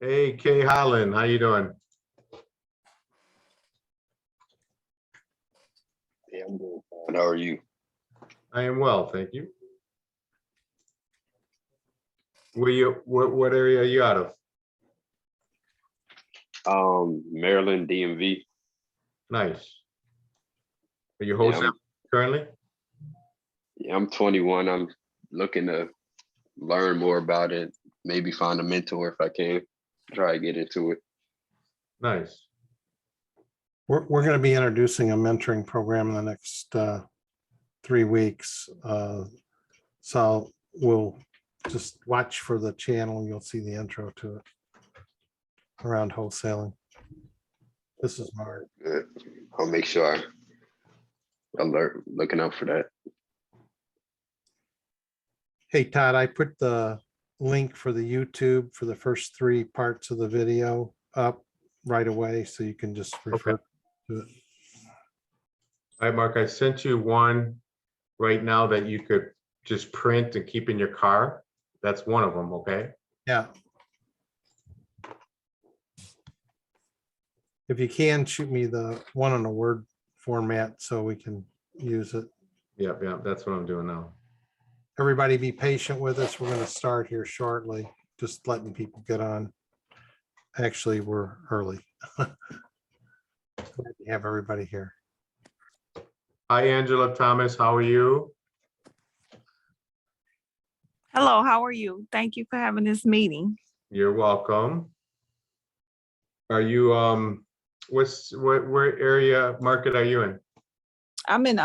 Hey, Kay Holland, how you doing? Yeah, I'm doing fine. How are you? I am well, thank you. What area are you out of? Maryland, DMV. Nice. Are you Yeah, wholesale currently? I'm 21. I'm looking to learn more about it. Maybe find a mentor if I can. Try to get into it. Nice. We're going to be introducing a mentoring program in the next 3 weeks. So we'll just watch for the channel. You'll see the intro to it around wholesaling. This is Mark. Good. I'll make sure I alert, looking out for that. Hey, Todd, I put the link for the YouTube for the first 3 parts of the video up right away, so you can just refer to it. All right, Mark, I sent you one right now that you could just print and keep in your car. That's one of them, okay? Yeah. If you can, shoot me the one in a Word format so we can use it. Yep, that's what I'm doing now. Everybody be patient with us. We're going to start here shortly, just letting people get on. Actually, we're early. Glad to have everybody here. Hi, Angela Thomas, how are you? Hello, how are you? Thank you for having this meeting. You're welcome. Are you, where area market are you in? I'm in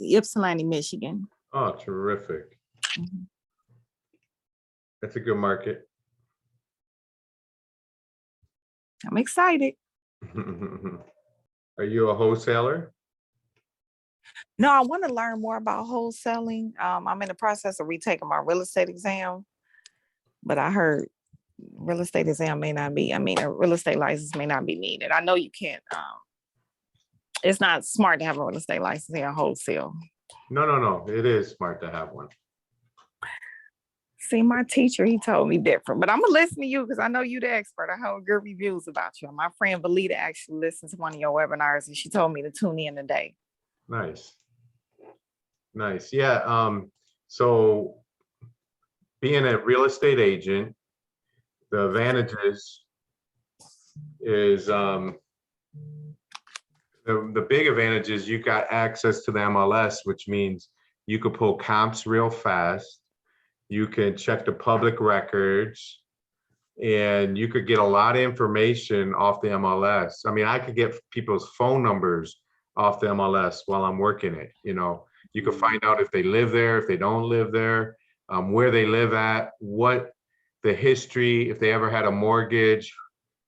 Ypsilanti, Michigan. Oh, terrific. Mhm. That's a good market. I'm excited. Are you a wholesaler? No, I want to learn more about wholesaling. I'm in the process of retaking my real estate exam, but I heard real estate exam may not be, a real estate license may not be needed. I know you can't, it's not smart to have a real estate license in wholesale. No. It is smart to have one. See, my teacher, he told me different, but I'm gonna listen to you because I know you the expert. I heard good reviews about you. My friend Valita actually listened to one of your webinars and she told me to tune in today. Nice. Yeah. So being a real estate agent, the advantages is the big advantage is you got access to the MLS, which means you could pull comps real fast. You can check the public records and you could get a lot of information off the MLS. I mean, I could get people's phone numbers off the MLS while I'm working it. You know, you can find out if they live there, if they don't live there, where they live at, what the history, if they ever had a mortgage,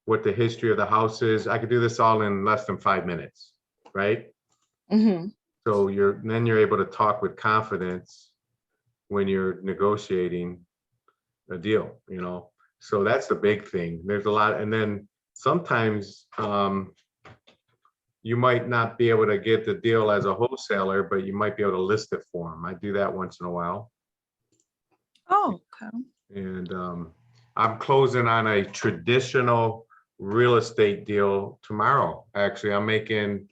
what the history of the house is. I could do this all in less than 5 minutes, right? Mm-hmm. So then you're able to talk with confidence when you're negotiating a deal, you know? So that's the big thing. There's a lot, and then sometimes you might not be able to get the deal as a wholesaler, but you might be able to list it for them. I do that once in a while. Oh, okay. And I'm closing on a traditional real estate deal tomorrow. Actually, I'm making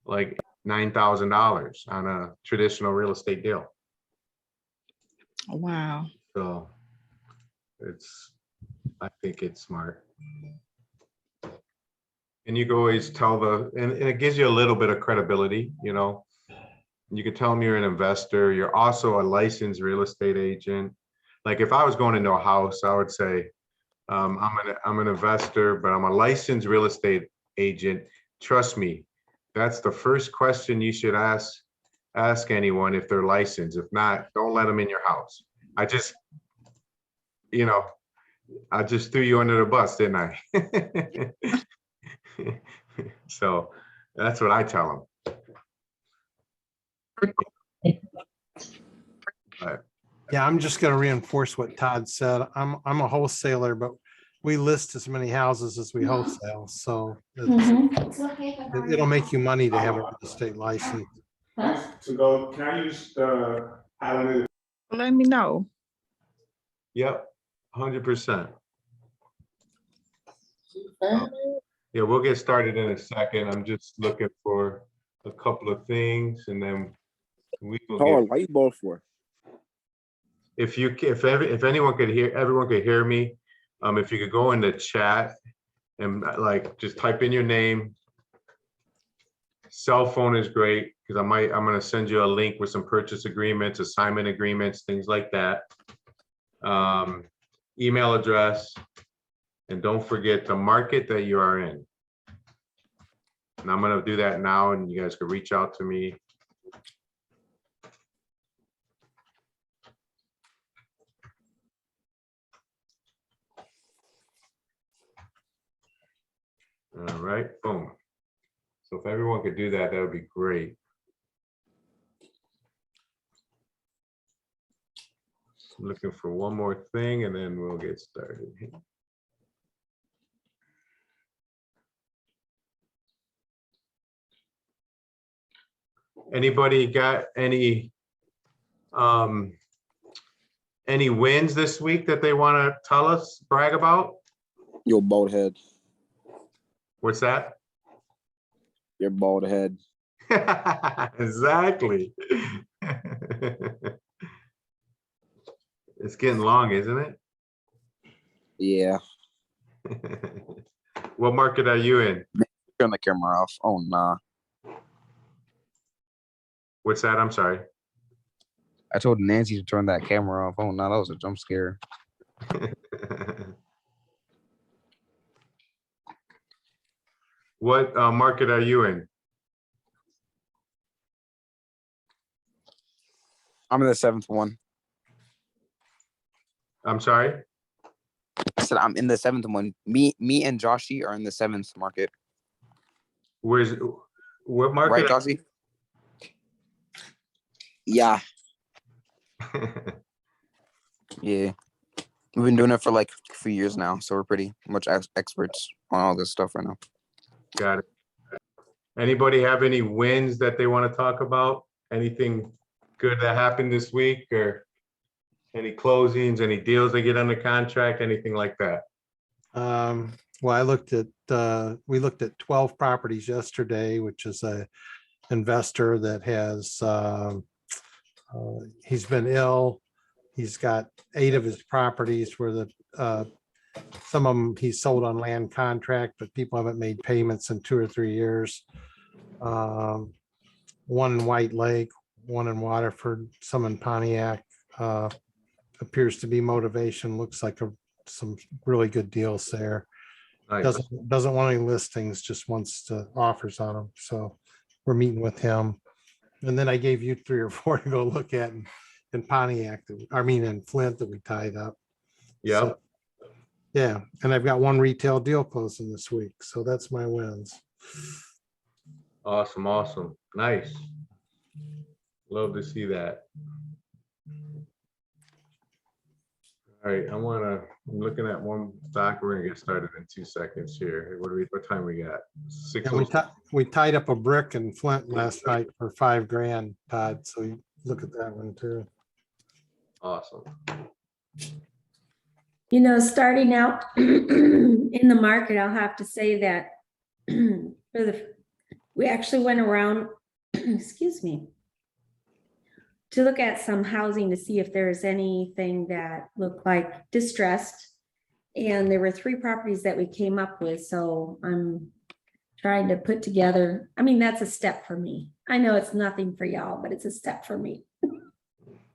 like $9,000 on a traditional real estate deal. Wow. So I think it's smart. And you can always tell and it gives you a little bit of credibility, you know. You can tell them you're an investor. You're also a licensed real estate agent. Like if I was going into a house, I would say, I'm an investor, but I'm a licensed real estate agent. Trust me, that's the first question you should ask anyone if they're licensed. If not, don't let them in your house. I just threw you under the bus, didn't I? So that's what I tell them. But, Yeah, I'm just going to reinforce what Todd said. I'm a wholesaler, but we list as many houses as we wholesale. So it'll make you money to have a real estate license. To go, can I use the island? Let me know. yep, 100%. Yeah, we'll get started in a second. I'm just looking for a couple of things and then we will get, Todd, why you both for? if anyone could hear, everyone could hear me. If you could go in the chat and like, just type in your name. Cell phone is great because I'm gonna send you a link with some purchase agreements, assignment agreements, things like that. Email address, and don't forget the market that you are in. And I'm gonna do that now, and you guys can reach out to me. All right, boom. So if everyone could do that, that would be great. I'm looking for one more thing and then we'll get started. Anybody got any wins this week that they want to tell us, brag about? Your bald head. What's that? Your bald head. Exactly. It's getting long, isn't it? Yeah. What market are you in? Turn the camera off. Oh nah. What's that? I'm sorry. I told Nancy to turn that camera off. Oh no, that was a jump scare. What market are you in? I'm in the 7th one. I'm sorry. I said I'm in the 7th one. Me and Joshy are in the 7th market. What market? Right, Joshy? Yeah. Yeah. We've been doing it for like a few years now, so we're pretty much experts on all this stuff right now. Got it. Anybody have any wins that they want to talk about? Anything good that happened this week, or any closings, any deals they get under contract, anything like that? Well, we looked at 12 properties yesterday, which is a investor that has, he's been ill. He's got 8 of his properties where some of them he's sold on land contract, but people haven't made payments in 2 or 3 years. One in White Lake, one in Waterford, some in Pontiac. Appears to be motivation. Looks like some really good deals there. Nice. Doesn't want any listings, just wants to offers on them. So we're meeting with him. And then I gave you 3 or 4 to go look at in Pontiac, in Flint that we tied up. Yeah. So, yeah. And I've got 1 retail deal closing this week. So that's my wins. Awesome. Awesome. Nice. Love to see that. All right, I'm looking at one stock. We're gonna get started in 2 seconds here. What time we got? 6. And we tied up a brick in Flint last night for $5 grand, Todd. So you look at that one too. Awesome. You know, starting out in the market, I'll have to say that we actually went around, excuse me, to look at some housing to see if there's anything that looked like distressed. And there were 3 properties that we came up with. So I'm trying to put together, that's a step for me. I know it's nothing for y'all, but it's a step for me.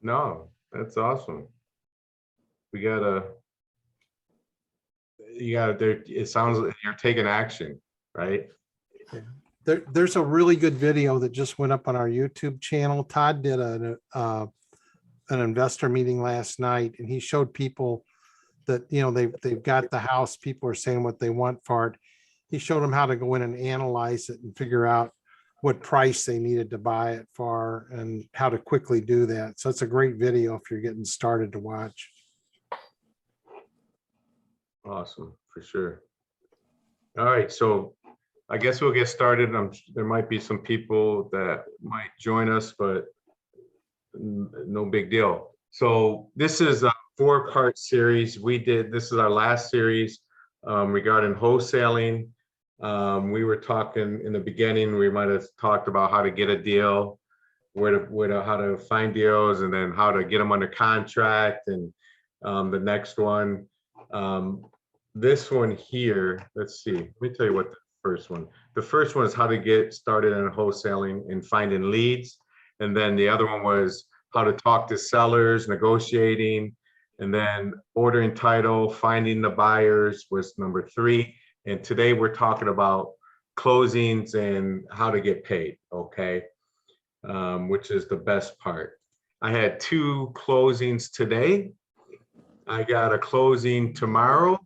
No, that's awesome. It sounds like you're taking action, right? There's a really good video that just went up on our YouTube channel. Todd did an investor meeting last night, and he showed people that, they've got the house. People are saying what they want for it. He showed them how to go in and analyze it and figure out what price they needed to buy it for and how to quickly do that. So it's a great video if you're getting started to watch. Awesome, for sure. All right, so I guess we'll get started. There might be some people that might join us, but no big deal. So this is a 4-part series. This is our last series regarding wholesaling. We were talking in the beginning, we might have talked about how to get a deal, how to find deals, and then how to get them under contract. And the next one, this one here, let's see, let me tell you what the first one is how to get started in wholesaling and finding leads. And then the other one was how to talk to sellers, negotiating, and then ordering title, finding the buyers was number 3. And today we're talking about closings and how to get paid, okay? Which is the best part. I had 2 closings today. I got a closing tomorrow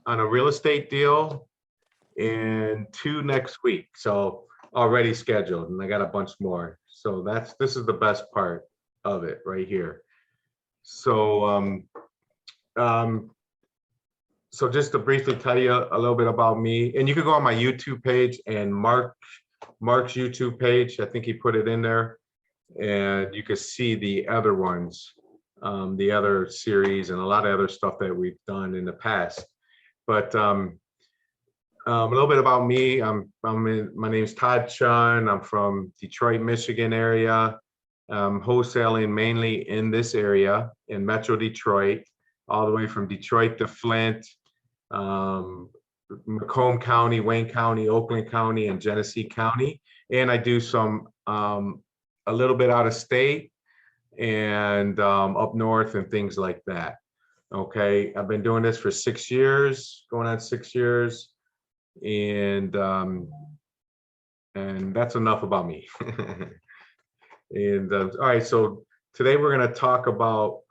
on a real estate deal and 2 next week. So already scheduled, and I got a bunch more. So this is the best part of it right here. So so just to briefly tell you a little bit about me, and you can go on my YouTube page and Mark's YouTube page. I think he put it in there, and you can see the other ones, the other series, and a lot of other stuff that we've done in the past. But a little bit about me. My name is Todd Chunn. I'm from Detroit, Michigan area. Wholesaling mainly in this area in Metro Detroit, all the way from Detroit to Flint, Macomb County, Wayne County, Oakland County, and Genesee County. And I do some a little bit out of state and up north and things like that. Okay, I've been doing this for 6 years, going on 6 years, and that's enough about me. And all right, so today we're going to talk about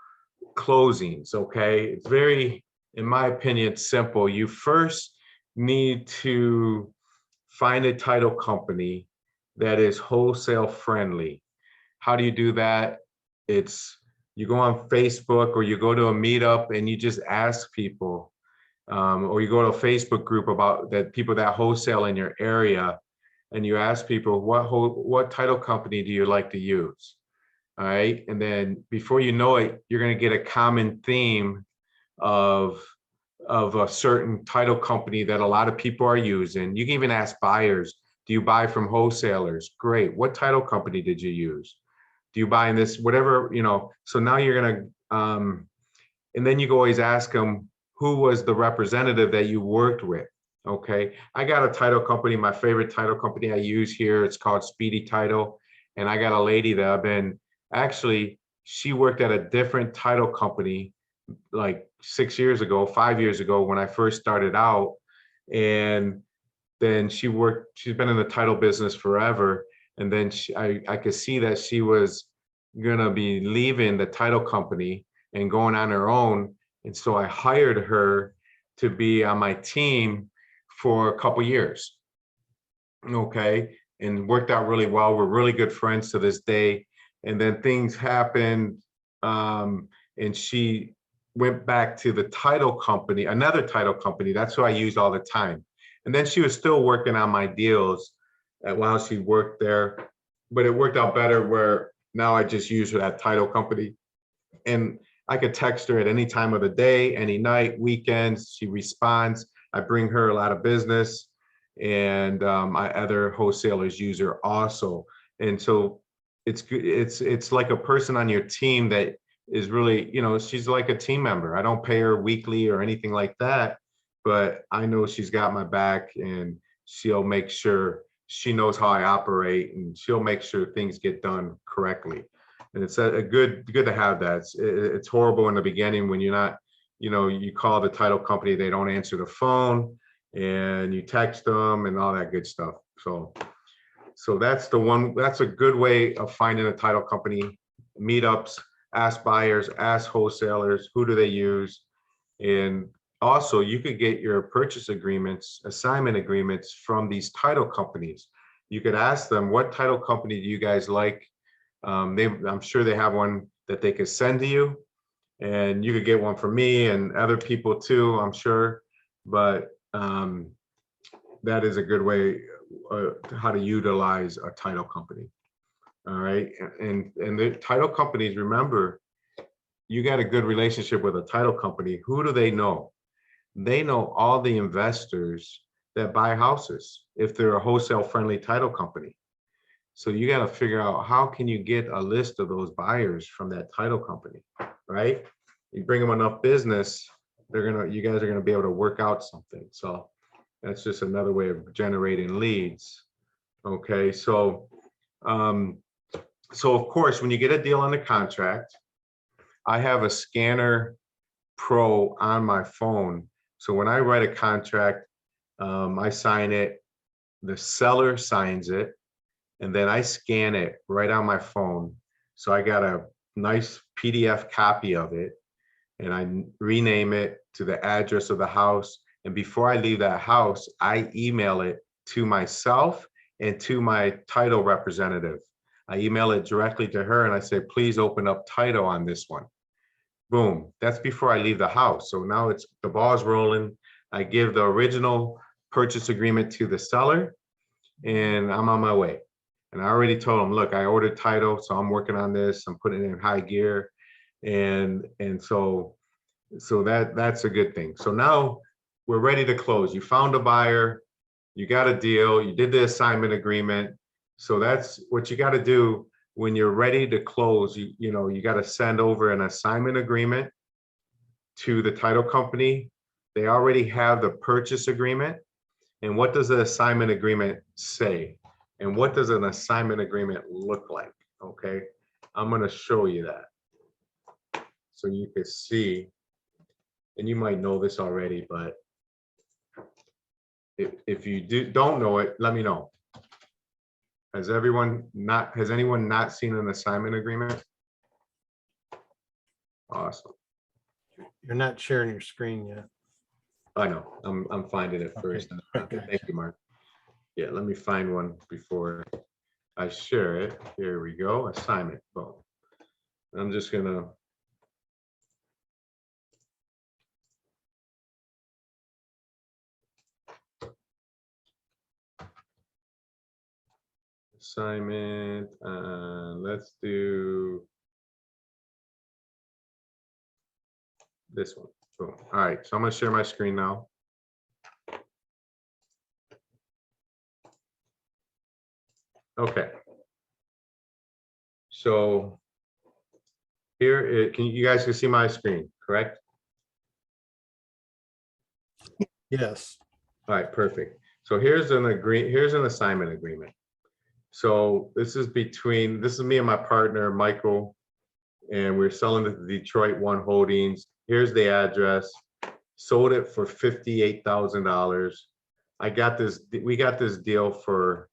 closings. Okay, it's very, in my opinion, simple. You first need to find a title company that is wholesale friendly. How do you do that? It's you go on Facebook or you go to a meetup and you just ask people, or you go to a Facebook group about that people that wholesale in your area, and you ask people what title company do you like to use? All right, and then before you know it, you're going to get a common theme of a certain title company that a lot of people are using. You can even ask buyers, do you buy from wholesalers? Great. What title company did you use? Do you buy in this, whatever, you know? So now you're going to, and then you can always ask them, who was the representative that you worked with? Okay. I got a title company, my favorite title company I use here. It's called Speedy Title. And I got a lady that I've been, actually, she worked at a different title company like 6 years ago, 5 years ago when I first started out. And then she's been in the title business forever. And then I could see that she was gonna be leaving the title company and going on her own. And so I hired her to be on my team for a couple years. Okay, and worked out really well. We're really good friends to this day. And then things happened, and she went back to the title company, another title company. That's who I use all the time. And then she was still working on my deals while she worked there, but it worked out better where now I just use that title company. And I could text her at any time of the day, any night, weekends. She responds. I bring her a lot of business, and my other wholesalers use her also. And so it's like a person on your team that is really, you know, she's like a team member. I don't pay her weekly or anything like that, but I know she's got my back, and she'll make sure she knows how I operate, and she'll make sure things get done correctly. And it's a good to have that. It's horrible in the beginning when you're not, you know, you call the title company, they don't answer the phone, and you text them and all that good stuff. So that's a good way of finding a title company. Meetups, ask buyers, ask wholesalers, who do they use? And also you could get your purchase agreements, assignment agreements from these title companies. You could ask them, what title company do you guys like? I'm sure they have one that they could send to you, and you could get one from me and other people too, I'm sure. But that is a good way how to utilize a title company. All right, and the title companies, remember, you got a good relationship with a title company. Who do they know? they know all the investors that buy houses if they're a wholesale friendly title company. So you got to figure out how can you get a list of those buyers from that title company, right? You bring them enough business, you guys are gonna be able to work out something. So that's just another way of generating leads. Okay, so of course, when you get a deal on the contract, I have a Scanner Pro on my phone. So when I write a contract, I sign it, the seller signs it, and then I scan it right on my phone. So I got a nice PDF copy of it, and I rename it to the address of the house. And before I leave that house, I email it to myself and to my title representative. I email it directly to her and I say, please open up title on this one. Boom, that's before I leave the house. So now the ball's rolling. I give the original purchase agreement to the seller and I'm on my way. And I already told him, look, I ordered title, so I'm working on this. I'm putting it in high gear. And so that's a good thing. So now we're ready to close. You found a buyer, you got a deal, you did the assignment agreement. So that's what you got to do when you're ready to close. You got to send over an assignment agreement to the title company. They already have the purchase agreement. And what does the assignment agreement say? And what does an assignment agreement look like? Okay, I'm going to show you that so you can see. And you might know this already, but if you don't know it, let me know. Has anyone not seen an assignment agreement? Awesome. You're not sharing your screen yet. I know. I'm finding it first. Okay. Thank you, Mark. Yeah, let me find one before I share it. Here we go. Assignment. Boom. I'm just gonna. Assignment. Let's do this one. Boom. All right. So I'm gonna share my screen now. Okay. So here, you guys can see my screen, correct? Yes. All right, perfect. So here's an assignment agreement. So this is me and my partner, Michael, and we're selling the Detroit One Holdings. Here's the address. Sold it for $58,000. We got this deal for,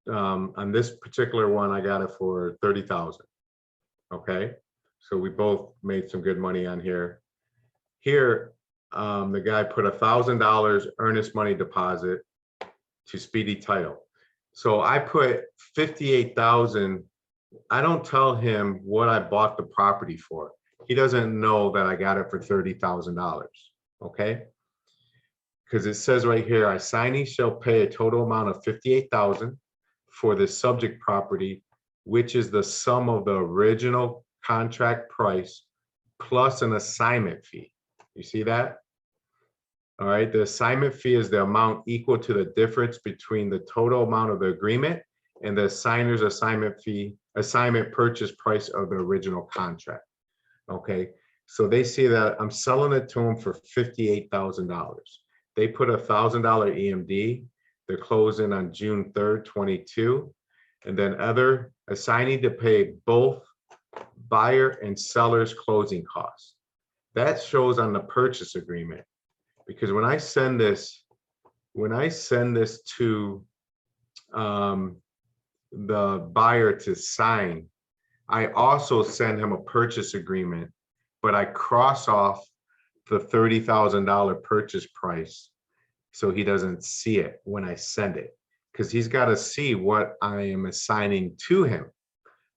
on this particular one, I got it for $30,000. Okay, so we both made some good money on here. Here, the guy put $1,000 earnest money deposit to Speedy Title. So I put $58,000. I don't tell him what I bought the property for. He doesn't know that I got it for $30,000. Okay, because it says right here, assignee shall pay a total amount of $58,000 for the subject property, which is the sum of the original contract price plus an assignment fee. You see that? All right, the assignment fee is the amount equal to the difference between the total amount of the agreement and the assigner's assignment purchase price of the original contract. Okay, so they see that I'm selling it to them for $58,000. They put $1,000 EMD. They're closing on June 3rd, 22. And then other assignee to pay both buyer and seller's closing costs. That shows on the purchase agreement. Because when I send this to the buyer to sign, I also send him a purchase agreement, but I cross off the $30,000 purchase price so he doesn't see it when I send it, because he's got to see what I am assigning to him.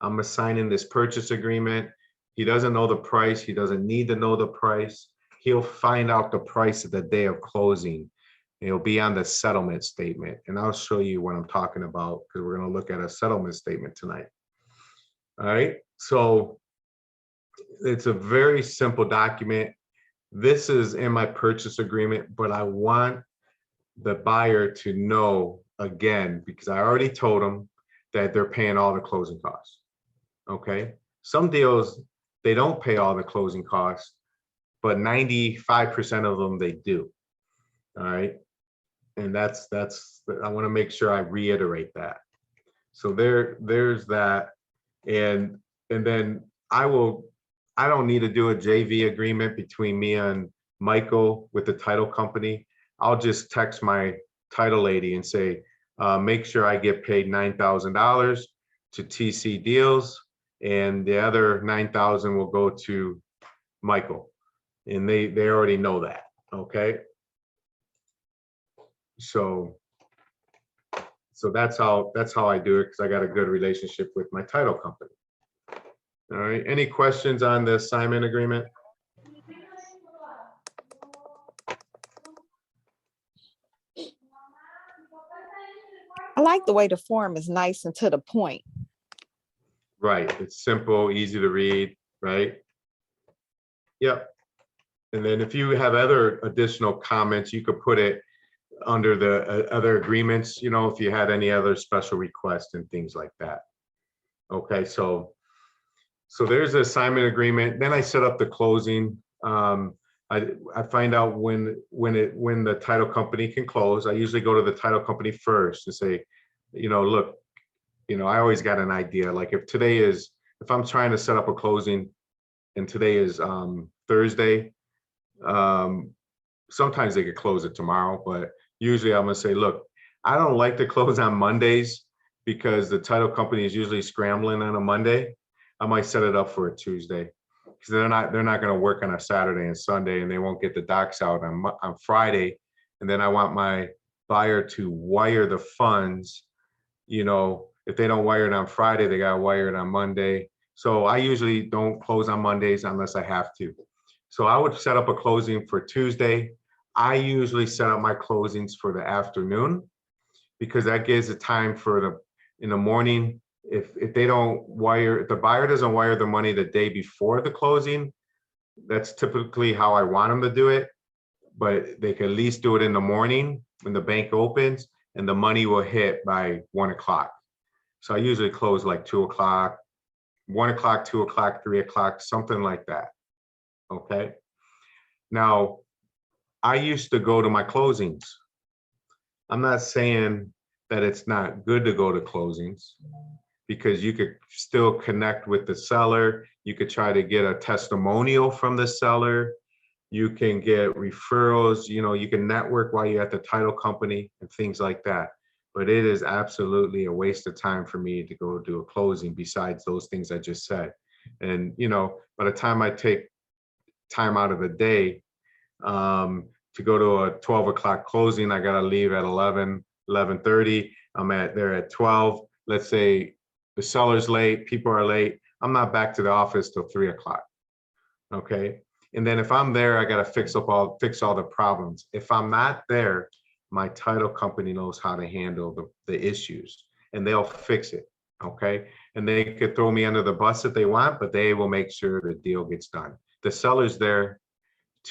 I'm assigning this purchase agreement. He doesn't know the price. He doesn't need to know the price. He'll find out the price at the day of closing. It'll be on the settlement statement. And I'll show you what I'm talking about because we're going to look at a settlement statement tonight. All right. So it's a very simple document. this is in my purchase agreement, but I want the buyer to know again, because I already told them that they're paying all the closing costs. Okay, some deals, they don't pay all the closing costs, but 95% of them they do. All right. And that's, I want to make sure I reiterate that. So there's that. And then I don't need to do a JV agreement between me and Michael with the title company. I'll just text my title lady and say, make sure I get paid $9,000 to TC Deals, and the other 9,000 will go to Michael. And they already know that, okay? So that's how I do it, because I got a good relationship with my title company. All right, any questions on the assignment agreement? I like the way the form is nice and to the point. Right, it's simple, easy to read, right? Yep. And then if you have other additional comments, you could put it under the other agreements, you know, if you had any other special requests and things like that. Okay, so there's the assignment agreement. Then I set up the closing. I find out when the title company can close. I usually go to the title company first and say, you know, look, you know, I always got an idea. Like if I'm trying to set up a closing and today is Thursday, sometimes they could close it tomorrow, but usually I'm gonna say, look, I don't like to close on Mondays because the title company is usually scrambling on a Monday. I might set it up for a Tuesday, because they're not going to work on a Saturday and Sunday, and they won't get the docs out on Friday. And then I want my buyer to wire the funds. You know, if they don't wire it on Friday, they got to wire it on Monday. So I usually don't close on Mondays unless I have to. So I would set up a closing for Tuesday. I usually set up my closings for the afternoon, because that gives it time for in the morning. If they don't wire, if the buyer doesn't wire the money the day before the closing, that's typically how I want them to do it. But they can at least do it in the morning when the bank opens, and the money will hit by 1 o'clock. So I usually close like 2 o'clock, 1 o'clock, 2 o'clock, 3 o'clock, something like that. Okay. Now, I used to go to my closings. I'm not saying that it's not good to go to closings, because you could still connect with the seller. You could try to get a testimonial from the seller. You can get referrals, you know, you can network while you're at the title company and things like that. But it is absolutely a waste of time for me to go do a closing besides those things I just said. And, you know, by the time I take time out of the day to go to a 12 o'clock closing, I got to leave at 11, 11:30. I'm there at 12. Let's say the seller's late, people are late. I'm not back to the office till 3 o'clock. Okay. And then if I'm there, I got to fix all the problems. If I'm not there, my title company knows how to handle the issues, and they'll fix it. Okay. And they could throw me under the bus if they want, but they will make sure the deal gets done. The seller's there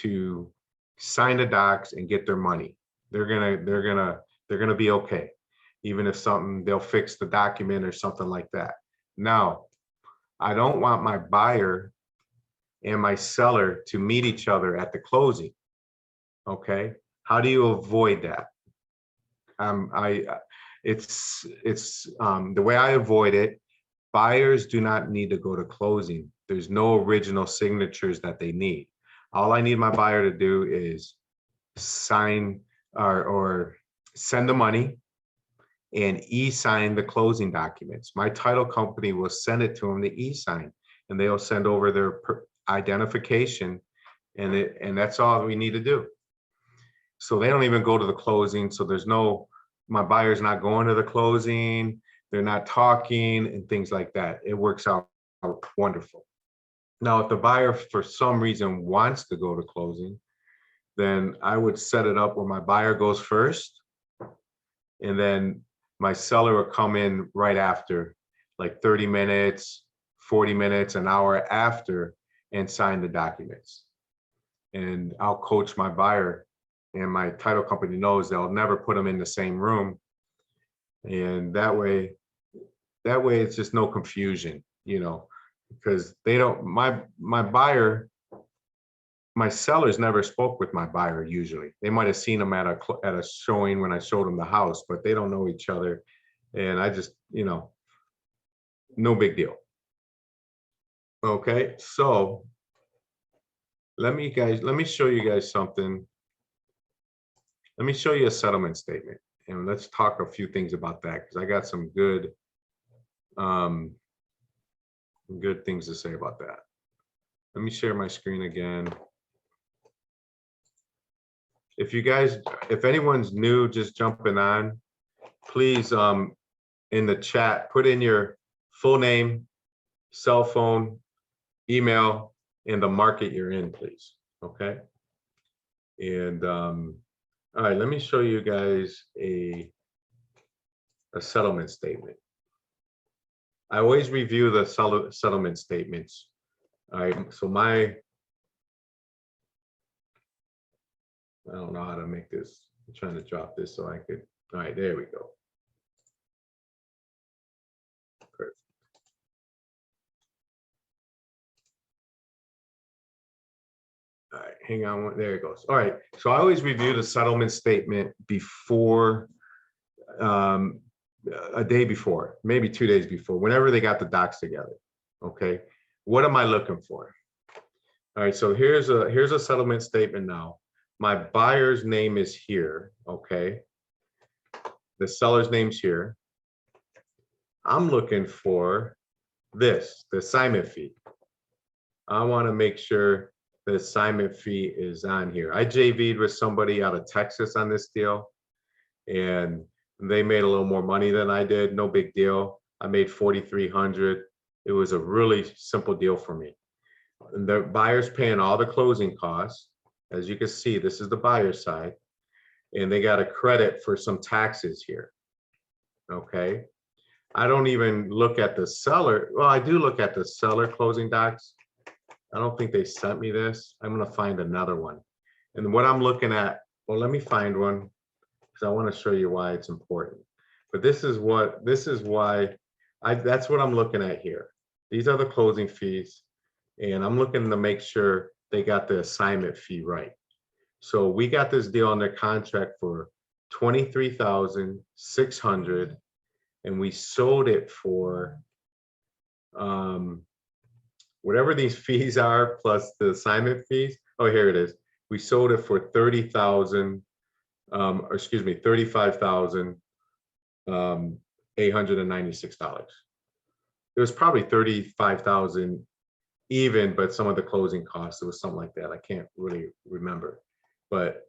to sign the docs and get their money. They're gonna be okay. Even if they'll fix the document or something like that. Now, I don't want my buyer and my seller to meet each other at the closing. Okay, how do you avoid that? The way I avoid it, buyers do not need to go to closing. There's no original signatures that they need. All I need my buyer to do is sign or send the money and e-sign the closing documents. My title company will send it to them to e-sign, and they'll send over their identification, and that's all we need to do. So they don't even go to the closing. So my buyer's not going to the closing, they're not talking and things like that. It works out wonderful. Now, if the buyer for some reason wants to go to closing, then I would set it up where my buyer goes first, and then my seller will come in right after, like 30 minutes, 40 minutes, an hour after, and sign the documents. and I'll coach my buyer, and my title company knows they'll never put them in the same room. And that way it's just no confusion, you know, because they don't, my buyer, my sellers never spoke with my buyer usually. They might have seen them at a showing when I showed them the house, but they don't know each other. And I just, you know, no big deal. Okay, so let me show you guys something. Let me show you a settlement statement, and let's talk a few things about that, because I got some good things to say about that. Let me share my screen again. If anyone's new, just jumping on, please in the chat, put in your full name, cell phone, email, and the market you're in, please. Okay. And all right, let me show you guys a settlement statement. I always review the settlement statements. All right, so I don't know how to make this. I'm trying to drop this so I could. All right, there we go. Perfect. All right, hang on. There it goes. All right, so I always review the settlement statement before, a day before, maybe 2 days before, whenever they got the docs together. Okay, what am I looking for? All right, so here's a settlement statement now. My buyer's name is here, okay? The seller's name's here. I'm looking for this, the assignment fee. I want to make sure the assignment fee is on here. I JV'd with somebody out of Texas on this deal, and they made a little more money than I did. No big deal. I made $4,300. It was a really simple deal for me. And the buyer's paying all the closing costs. As you can see, this is the buyer's side, and they got a credit for some taxes here. Okay. I don't even look at the seller. Well, I do look at the seller closing docs. I don't think they sent me this. I'm going to find another one. And what I'm looking at, well, let me find one, because I want to show you why it's important. But this is why that's what I'm looking at here. These are the closing fees, and I'm looking to make sure they got the assignment fee right. So we got this deal under contract for $23,600, and we sold it for whatever these fees are plus the assignment fees. Oh, here it is. We sold it for $35,896. It was probably $35,000 even, but some of the closing costs, it was something like that. I can't really remember, but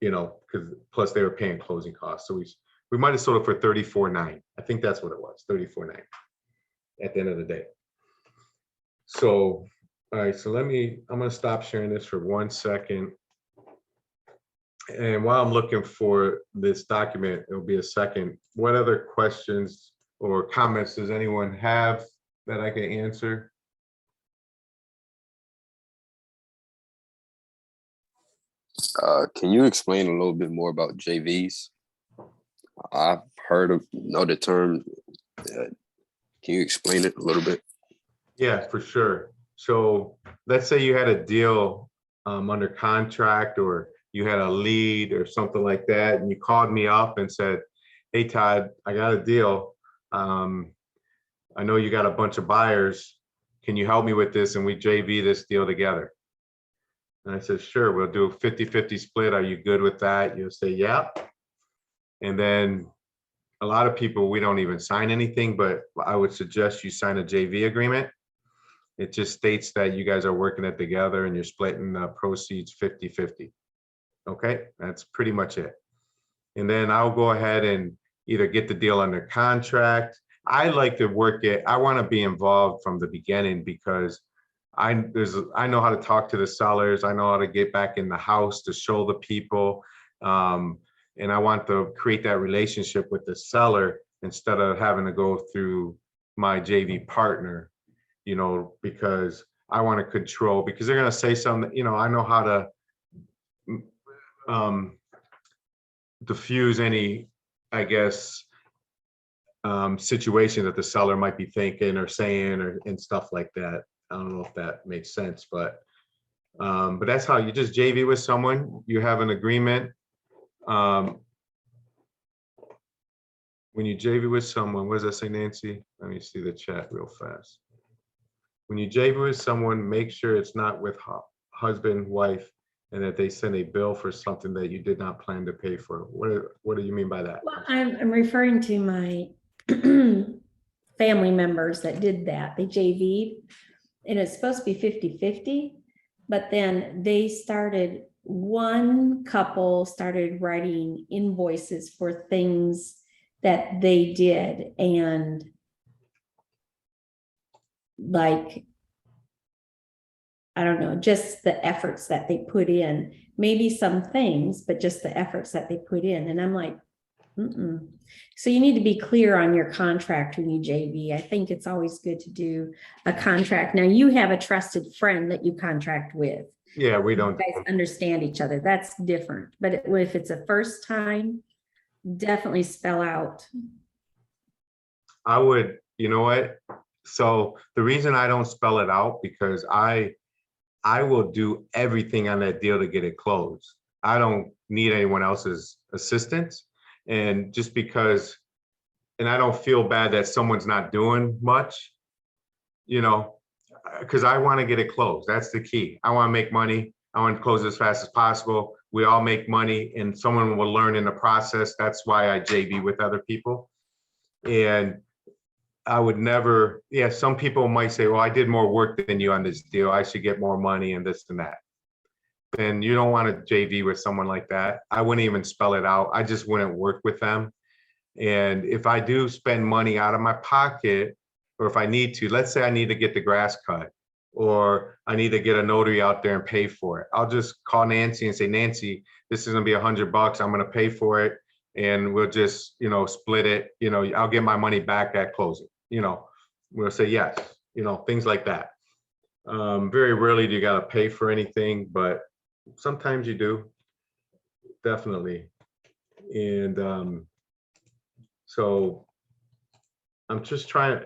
you know, because plus they were paying closing costs. So we might have sold it for $34,900. I think that's what it was, $34,900 at the end of the day. So, all right, so I'm gonna stop sharing this for 1 second. And while I'm looking for this document, it'll be a second. What other questions or comments does anyone have that I can answer? Can you explain a little bit more about JVs? I've know the term. Can you explain it a little bit? Yeah, for sure. So let's say you had a deal under contract, or you had a lead or something like that, and you called me up and said, hey, Todd, I got a deal. I know you got a bunch of buyers. Can you help me with this? And we JV this deal together. And I said, sure, we'll do a 50-50 split. Are you good with that? You'll say, yeah. And then a lot of people, we don't even sign anything, but I would suggest you sign a JV agreement. It just states that you guys are working it together and you're splitting the proceeds 50-50. Okay, that's pretty much it. And then I'll go ahead and either get the deal under contract. I like to work it. I want to be involved from the beginning, because I know how to talk to the sellers. I know how to get back in the house to show the people. And I want to create that relationship with the seller instead of having to go through my JV partner, you know, because I want to control, because they're going to say something, you know, I know how to diffuse any, I guess, situation that the seller might be thinking or saying or and stuff like that. I don't know if that makes sense, but that's how you just JV with someone. You have an agreement. When you JV with someone, what does that say, Nancy? Let me see the chat real fast. When you JV with someone, make sure it's not with husband, wife, and that they send a bill for something that you did not plan to pay for. What do you mean by that? Well, I'm referring to my family members that did that. They JV'd, and it's supposed to be 50-50, but then one couple started writing invoices for things that they did, and like, I don't know, just the efforts that they put in, maybe some things, but just the efforts that they put in. And I'm like, So you need to be clear on your contract when you JV. I think it's always good to do a contract. Now you have a trusted friend that you contract with. Yeah, we don't. You guys understand each other. That's different. But if it's a first time, definitely spell out. I would, you know what? So the reason I don't spell it out, because I will do everything on that deal to get it closed. I don't need anyone else's assistance. And just because, and I don't feel bad that someone's not doing much, you know, because I want to get it closed. That's the key. I want to make money. I want to close as fast as possible. We all make money and someone will learn in the process. That's why I JV with other people. And I would never, yeah, some people might say, well, I did more work than you on this deal. I should get more money and this and that. Then you don't want to JV with someone like that. I wouldn't even spell it out. I just wouldn't work with them. And if I do spend money out of my pocket, or if I need to, let's say I need to get the grass cut, or I need to get a notary out there and pay for it, I'll just call Nancy and say, Nancy, this is gonna be $100. I'm gonna pay for it. And we'll just, you know, split it. You know, I'll get my money back at closing. You know, we'll say yes, you know, things like that. Very rarely do you gotta pay for anything, but sometimes you do, definitely. And so I'm just trying,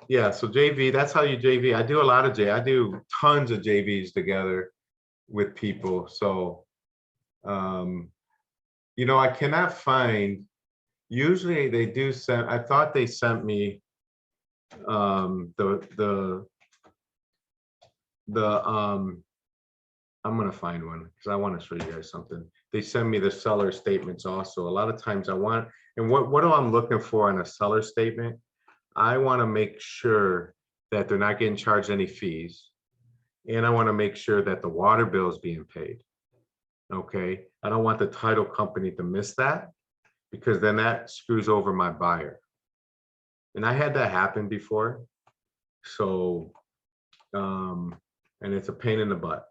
yeah, so JV, that's how you JV. I do a lot of I do tons of JVs together with people. So, you know, I cannot find, usually they do send, I thought they sent me I'm gonna find one because I want to show you guys something. They send me the seller statements also. A lot of times I want, and what I'm looking for in a seller statement, I want to make sure that they're not getting charged any fees. And I want to make sure that the water bill is being paid. Okay. I don't want the title company to miss that, because then that screws over my buyer. And I had that happen before. So, and it's a pain in the butt.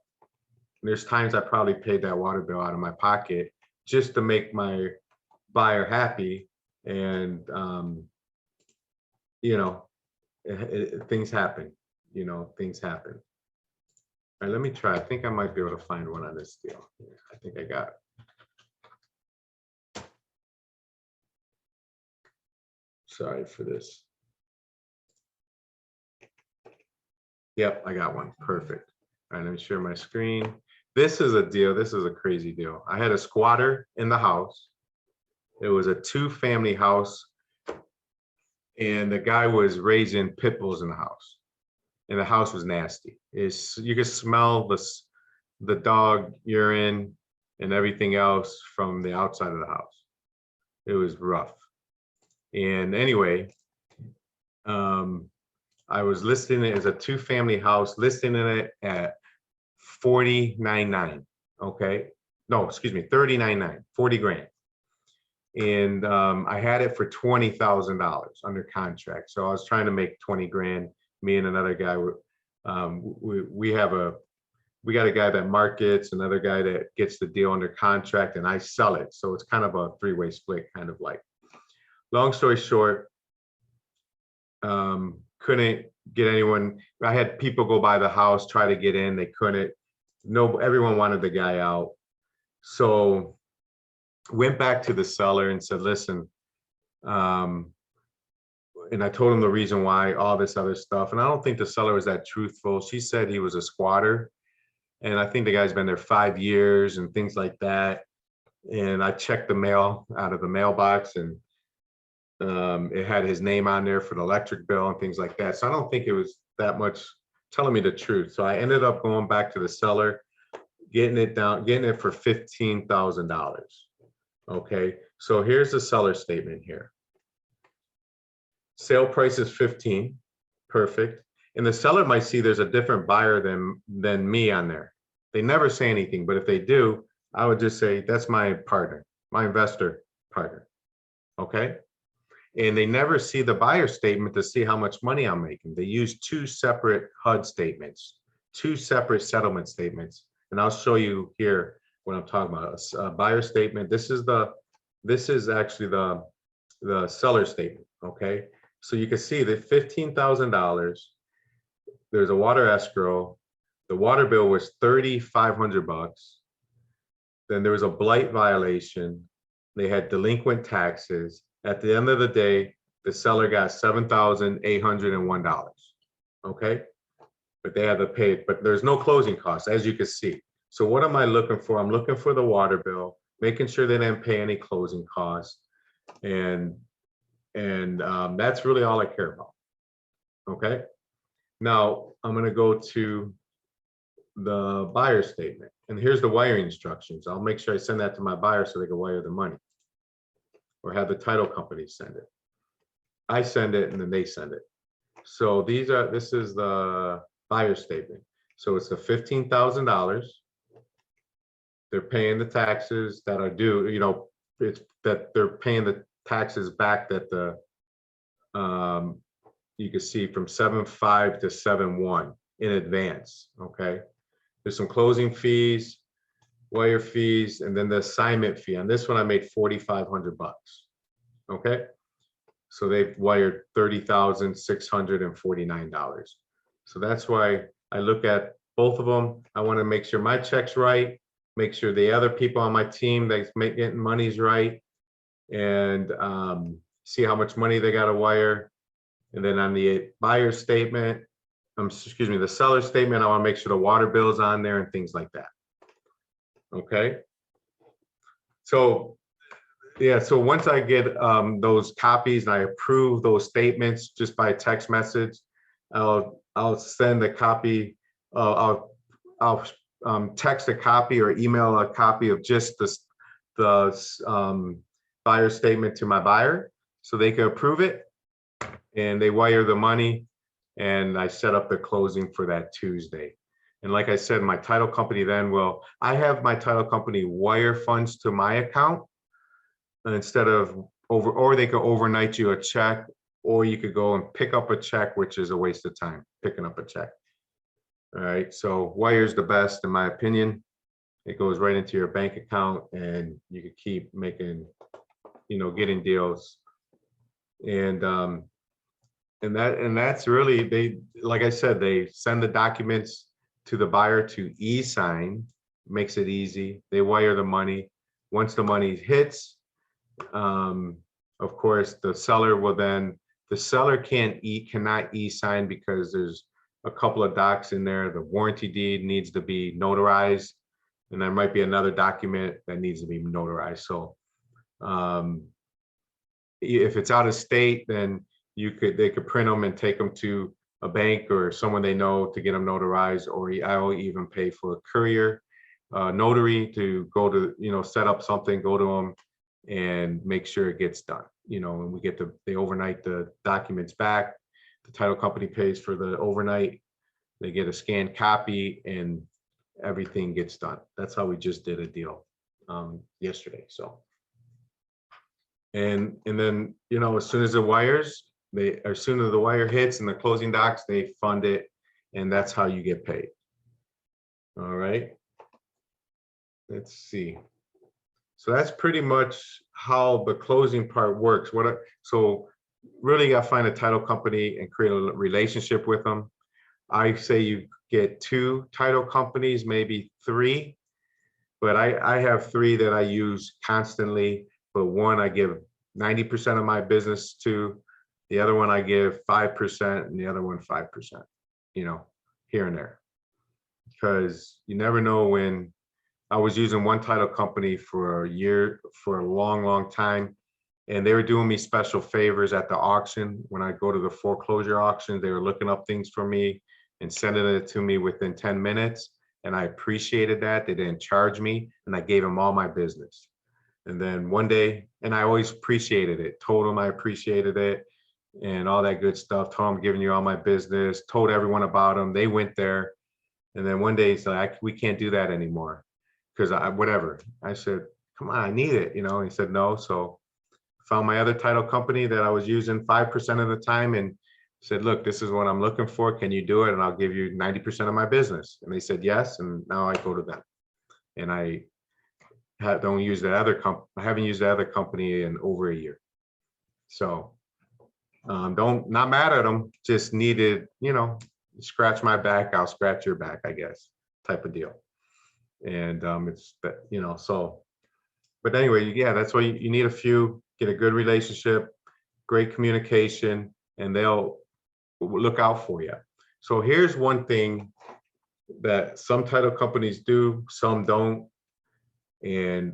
There's times I probably paid that water bill out of my pocket just to make my buyer happy. And, you know, things happen, you know, things happen. All right, let me try. I think I might be able to find one on this deal. I think I got it. Sorry for this. Yep, I got one. Perfect. All right, let me share my screen. This is a deal. This is a crazy deal. I had a squatter in the house. It was a 2-family house. And the guy was raising pit bulls in the house. And the house was nasty. You could smell the dog urine and everything else from the outside of the house. It was rough. And anyway, I was listing it as a 2-family house, listing it at $49,900. Okay, no, excuse me, $39,900, 40 grand. And I had it for $20,000 under contract. So I was trying to make 20 grand. Me and another guy, we got a guy that markets, another guy that gets the deal under contract, and I sell it. So it's kind of a 3-way split, kind of like. Long story short, couldn't get anyone. I had people go by the house, try to get in, they couldn't. No, everyone wanted the guy out. So went back to the seller and said, listen, and I told him the reason why, all this other stuff. And I don't think the seller was that truthful. She said he was a squatter. And I think the guy's been there 5 years and things like that. And I checked the mail out of the mailbox, and it had his name on there for the electric bill and things like that. So I don't think it was that much telling me the truth. So I ended up going back to the seller, getting it for $15,000. Okay, so here's the seller statement here. Sale price is 15, perfect. And the seller might see there's a different buyer than me on there. They never say anything, but if they do, I would just say, that's my partner, my investor partner, okay? And they never see the buyer statement to see how much money I'm making. They use 2 separate HUD statements, 2 separate settlement statements. And I'll show you here what I'm talking about. A buyer statement, this is actually the seller statement, okay? So you can see that $15,000, there's a water escrow. The water bill was $3,500. Then there was a blight violation. They had delinquent taxes. At the end of the day, the seller got $7,801. Okay, but they had to pay, but there's no closing costs, as you can see. So what am I looking for? I'm looking for the water bill, making sure they didn't pay any closing costs, and that's really all I care about. Okay, now I'm going to go to the buyer statement, and here's the wiring instructions. I'll make sure I send that to my buyer so they can wire the money, or have the title company send it. I send it and then they send it. So this is the buyer statement. So it's the $15,000. They're paying the taxes that are due, it's that they're paying the taxes back that you can see from 7/5 to 7/1 in advance, okay? There's some closing fees, wire fees, and then the assignment fee. On this one, I made $4,500, okay? So they've wired $30,649. So that's why I look at both of them. I want to make sure my check's right, make sure the other people on my team that's getting money's right, and see how much money they got to wire. And then on the buyer statement, the seller statement, I want to make sure the water bill's on there and things like that. Okay. So yeah, so once I get those copies and I approve those statements just by text message, I'll send a copy. I'll text a copy or email a copy of just the buyer statement to my buyer so they can approve it, and they wire the money, and I set up the closing for that Tuesday. And like I said, my title company I have my title company wire funds to my account instead of or they could overnight you a check, or you could go and pick up a check, which is a waste of time picking up a check. All right, so wire's the best in my opinion. It goes right into your bank account, and you can keep making, getting deals. And that's really, like I said, they send the documents to the buyer to e-sign, makes it easy. They wire the money. Once the money hits, of course, the seller cannot e-sign because there's a couple of docs in there. The warranty deed needs to be notarized, and there might be another document that needs to be notarized. So if it's out of state, then they could print them and take them to a bank or someone they know to get them notarized, or I'll even pay for a courier notary to go to, set up something, go to them and make sure it gets done, and we get they overnight the documents back. The title company pays for the overnight. They get a scanned copy and everything gets done. That's how we just did a deal yesterday. So, and then, as soon as the wire hits and the closing docs, they fund it, and that's how you get paid. All right. Let's see. So that's pretty much how the closing part works. So really, you got to find a title company and create a relationship with them. I say you get 2 title companies, maybe 3, But I have three that I use constantly, but one I give 90% of my business to, the other one I give 5%, and the other one 5%, you know, here and there. Because you never know when. I was using one title company for a year, for a long, long time, and they were doing me special favors at the auction. When I go to the foreclosure auction, they were looking up things for me and sending it to me within 10 minutes. And I appreciated that. They didn't charge me, and I gave them all my business. And then one day, and I always appreciated it, told them I appreciated it and all that good stuff, told them I'm giving you all my business, told everyone about them. They went there. And then one day he's like, we can't do that anymore. Because whatever. I said, come on, I need it, you know. He said no. So found my other title company that I was using 5% of the time and said, look, this is what I'm looking for. Can you do it? And I'll give you 90% of my business. And they said yes. And now I go to them. And I don't use that other company. I haven't used that other company in over a year. So not mad at them, just needed, you know, scratch my back, I'll scratch your back, I guess, type of deal. And it's that, you know, so, but anyway, yeah, that's why you need a few, get a good relationship, great communication, and they'll look out for you. So here's one thing that some title companies do, some don't. And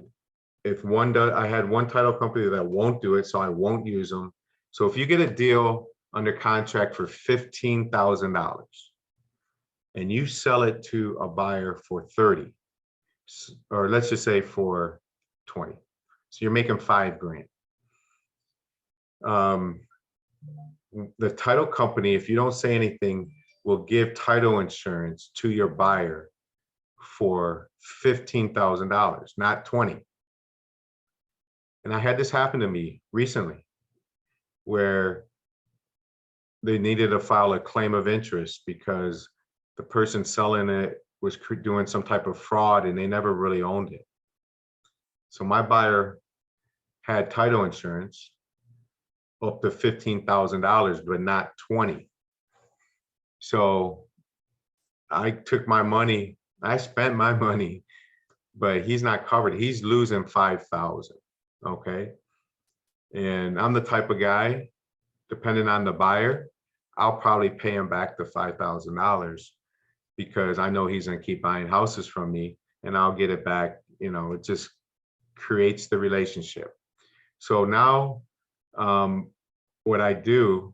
if one does, I had one title company that won't do it, so I won't use them. So if you get a deal under contract for $15,000 and you sell it to a buyer for 30, or let's just say for 20. So you're making $5 grand. The title company, if you don't say anything, will give title insurance to your buyer for $15,000, not 20. And I had this happen to me recently where they needed to file a claim of interest because the person selling it was doing some type of fraud and they never really owned it. So my buyer had title insurance up to $15,000, but not 20. So I took my money, I spent my money, but he's not covered. He's losing 5,000, okay? And I'm the type of guy, depending on the buyer, I'll probably pay him back the $5,000 because I know he's gonna keep buying houses from me and I'll get it back. You know, it just creates the relationship. So now what I do,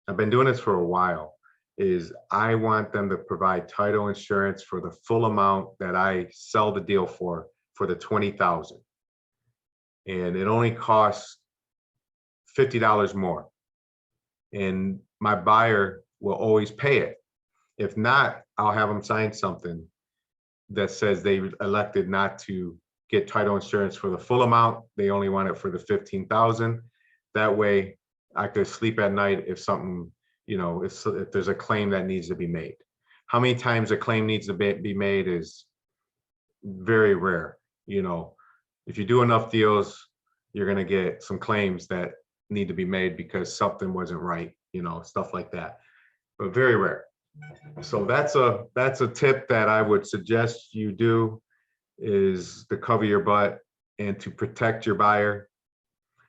I've been doing this for a while, is I want them to provide title insurance for the full amount that I sell the deal for the 20,000. And it only costs $50 more. And my buyer will always pay it. If not, I'll have them sign something that says they elected not to get title insurance for the full amount. They only want it for the 15,000. That way I could sleep at night if something, you know, if there's a claim that needs to be made. How many times a claim needs to be made is very rare. You know, if you do enough deals, you're gonna get some claims that need to be made because something wasn't right, you know, stuff like that, but very rare. So that's a tip that I would suggest you do, is to cover your butt and to protect your buyer.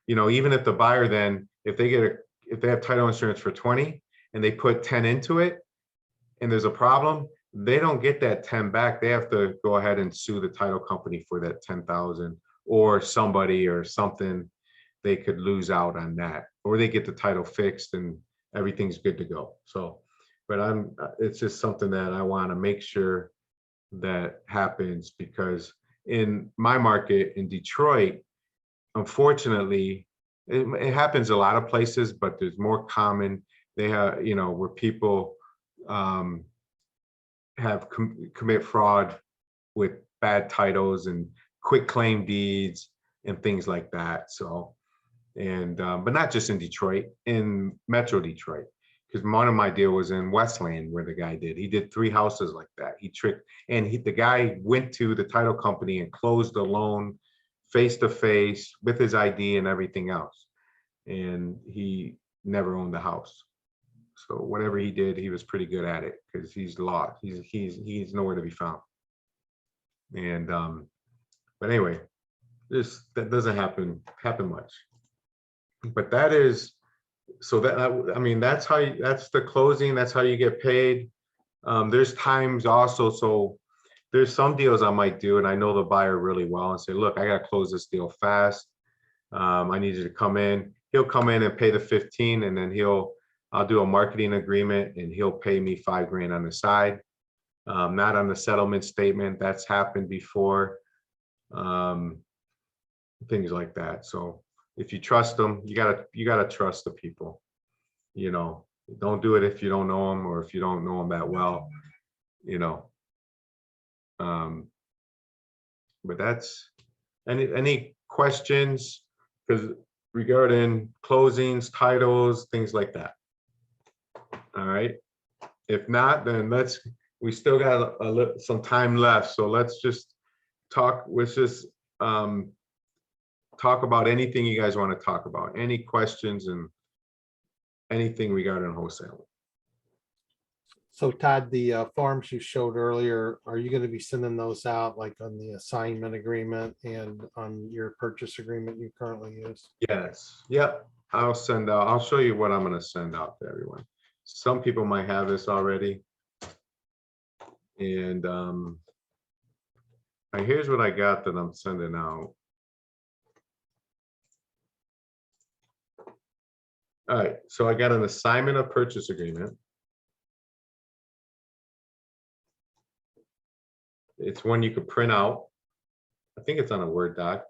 You know, even if the buyer then, if they have title insurance for 20 and they put 10 into it and there's a problem, they don't get that 10 back. They have to go ahead and sue the title company for that 10,000 or somebody or something. They could lose out on that, or they get the title fixed and everything's good to go. So, but it's just something that I want to make sure that happens, because in my market in Detroit, unfortunately, it happens a lot of places, but there's more common. They have, you know, where people have commit fraud with bad titles and quick claim deeds and things like that. So, and but not just in Detroit, in Metro Detroit, because one of my deal was in Westland where the guy he did 3 houses like that. He tricked, and the guy went to the title company and closed the loan face to face with his ID and everything else, and he never owned the house. So whatever he did, he was pretty good at it because he's lost. He's nowhere to be found. And But anyway, that doesn't happen much. But that is, so that, I mean, that's how, that's the closing, that's how you get paid. There's times also, so there's some deals I might do and I know the buyer really well and say, look, I gotta close this deal fast. I need you to come in. He'll come in and pay the 15 and then I'll do a marketing agreement and he'll pay me $5,000 on the side. Not on the settlement statement. That's happened before. Things like that. So if you trust them, you gotta trust the people. You know, don't do it if you don't know them or if you don't know them that well. You know. But that's any questions? Because regarding closings, titles, things like that. All right. If not, then we still got some time left. So let's just talk. Let's just talk about anything you guys want to talk about. Any questions and anything regarding wholesale. So Todd, the forms you showed earlier, are you going to be sending those out like on the assignment agreement and on your purchase agreement you currently use? Yes. Yep. I'll show you what I'm going to send out to everyone. Some people might have this already. And here's what I got that I'm sending out. All right. So I got an assignment of purchase agreement. It's one you could print out. I think it's on a Word doc.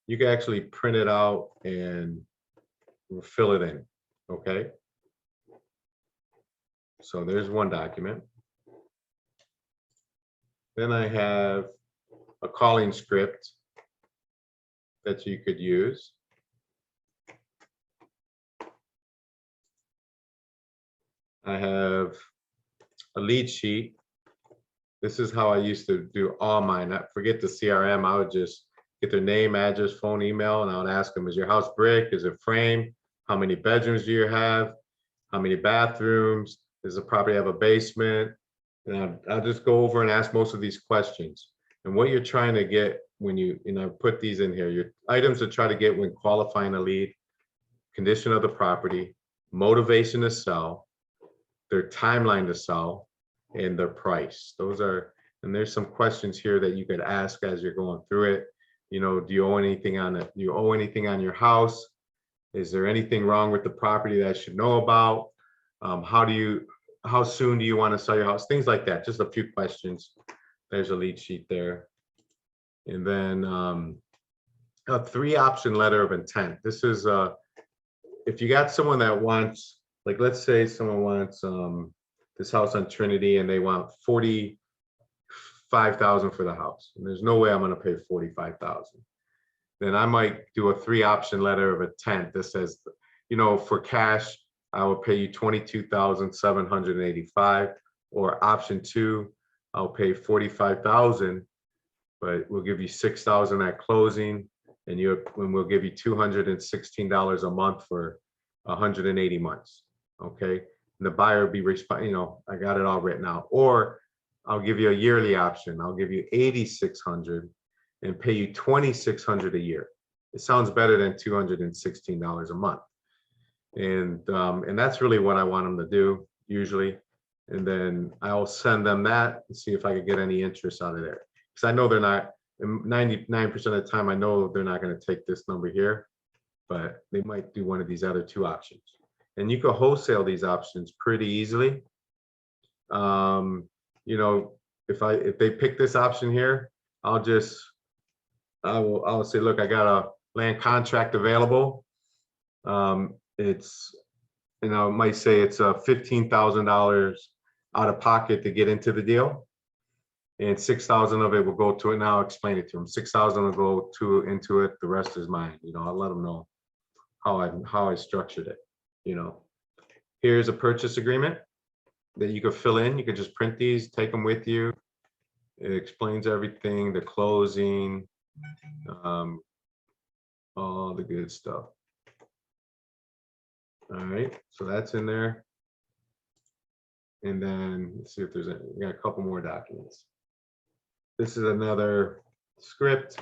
You can actually print it out and fill it in. Okay. So there's one document. Then I have a calling script that you could use. I have a lead sheet. This is how I used to do all mine. Forget the CRM. I would just get their name, address, phone, email, and I would ask them, is your house brick? Is it frame? How many bedrooms do you have? How many bathrooms? Does the property have a basement? And I'll just go over and ask most of these questions. And what you're trying to get when you put these in here, your items to try to get when qualifying a lead: condition of the property, motivation to sell, their timeline to sell, and their price. Those are, and there's some questions here that you could ask as you're going through it. You know, do you owe anything on it? Do you owe anything on your house? Is there anything wrong with the property that I should know about? How soon do you want to sell your house? Things like that. Just a few questions. There's a lead sheet there. And then a 3-option letter of intent. This is if you got someone that wants, like, let's say someone wants this house on Trinity and they want $45,000 for the house. And there's no way I'm going to pay $45,000. Then I might do a 3-option letter of intent that says, you know, for cash, I will pay you $22,785, or option 2, I'll pay $45,000, but we'll give you $6,000 at closing, and we'll give you $216 a month for 180 months. Okay, and the buyer will be you know, I got it all written out. Or I'll give you a yearly option. I'll give you $8,600 and pay you $2,600 a year. It sounds better than $216 a month. And that's really what I want them to do usually. And then I'll send them that and see if I could get any interest out of there. Because I know they're not, 99% of the time, I know they're not going to take this number here, but they might do one of these other 2 options. And you can wholesale these options pretty easily. You know, if they pick this option here, I'll say, look, I got a land contract available. It's, you know, it might say it's $15,000 out of pocket to get into the deal, and 6,000 of it will go to it. Now I'll explain it to them. 6,000 will go into it. The rest is mine. You know, I'll let them know how I structured it. You know, here's a purchase agreement that you could fill in. You could just print these, take them with you. It explains everything, the closing, all the good stuff. All right, so that's in there. And then let's see if we got a couple more documents. This is another script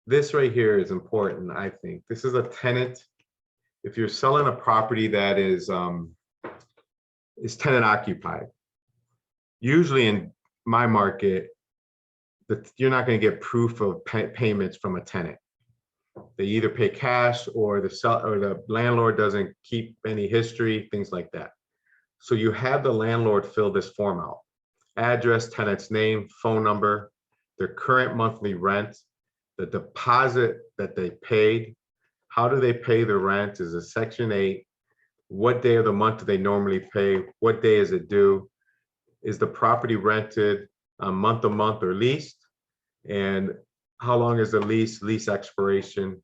this right here is important, I think. This is a tenant. If you're selling a property that is tenant occupied, usually in my market, you're not going to get proof of payments from a tenant. They either pay cash or the landlord doesn't keep any history, things like that. So you have the landlord fill this form out. Address, tenant's name, phone number, their current monthly rent, the deposit that they paid. How do they pay the rent? Is it Section 8? What day of the month do they normally pay? What day is it due? Is the property rented month to month or leased? And how long is the lease expiration?